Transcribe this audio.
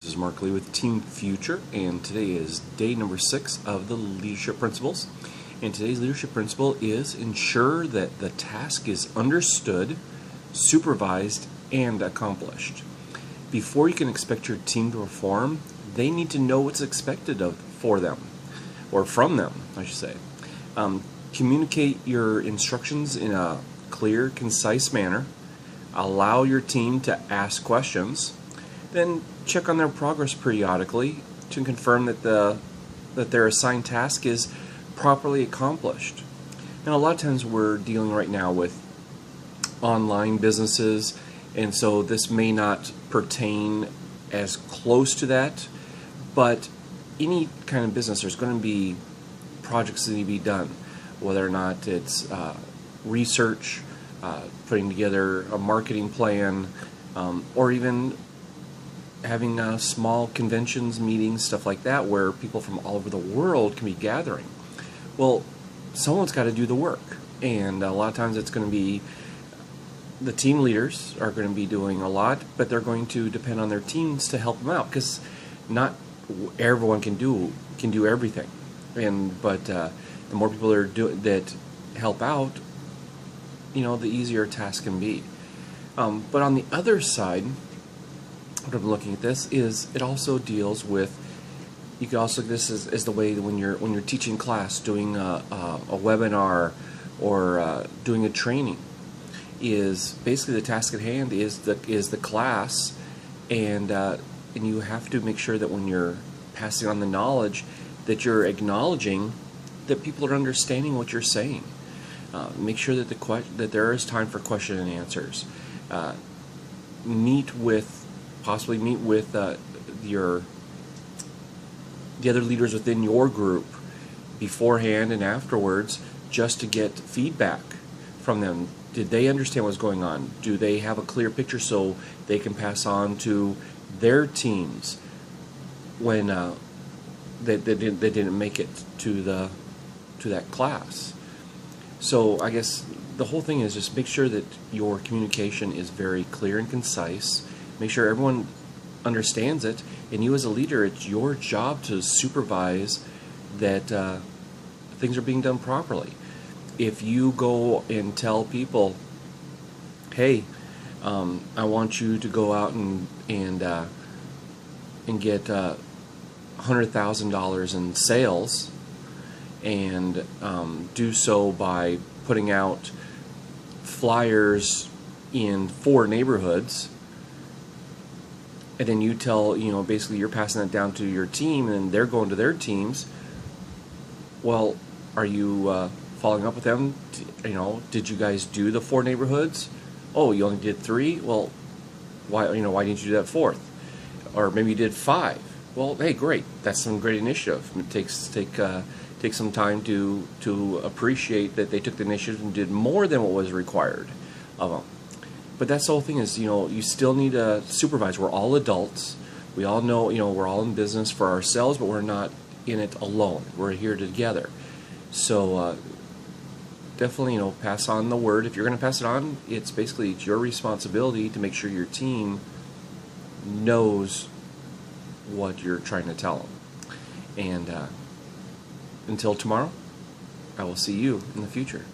This is Mark Lee with Team Future, and today is day number 6 of the leadership principles. And today's leadership principle is ensure that the task is understood, supervised, and accomplished. Before you can expect your team to perform, they need to know what's expected for them, or from them, I should say. Communicate your instructions in a clear, concise manner. Allow your team to ask questions. Then check on their progress periodically to confirm that their assigned task is properly accomplished. Now, a lot of times we're dealing right now with online businesses, and so this may not pertain as close to that, but any kind of business, there's going to be projects that need to be done, whether or not it's research, putting together a marketing plan, or even having small conventions, meetings, stuff like that, where people from all over the world can be gathering. Well, someone's got to do the work, and a lot of times it's going to be the team leaders are going to be doing a lot, but they're going to depend on their teams to help them out, because not everyone can do everything. But the more people that help out, the easier a task can be. But on the other side, what I'm looking at this is it also deals with, you can also, this is the way that when you're teaching class, doing a webinar or doing a training, is basically the task at hand is the class, and you have to make sure that when you're passing on the knowledge that you're acknowledging that people are understanding what you're saying. Make sure that that there is time for question and answers. Possibly meet with the other leaders within your group beforehand and afterwards, just to get feedback from them. Did they understand what's going on? Do they have a clear picture so they can pass on to their teams when they didn't make it to that class? So I guess the whole thing is just make sure that your communication is very clear and concise. Make sure everyone understands it, and you as a leader, it's your job to supervise that things are being done properly. If you go and tell people, hey, I want you to go out and get $100,000 in sales, and do so by putting out flyers in 4 neighborhoods, and then you tell, basically you're passing that down to your team, and they're going to their teams. Well, are you following up with them? Did you guys do the 4 neighborhoods? Oh, you only did 3? Well, why didn't you do that 4th? Or maybe you did 5. Well, hey, great. That's some great initiative. It takes some time to appreciate that they took the initiative and did more than what was required of them. But that's the whole thing is, you still need to supervise. We're all adults. We all know, we're all in business for ourselves, but we're not in it alone. We're here together. So definitely, pass on the word. If you're going to pass it on, it's your responsibility to make sure your team knows what you're trying to tell them. And until tomorrow, I will see you in the future.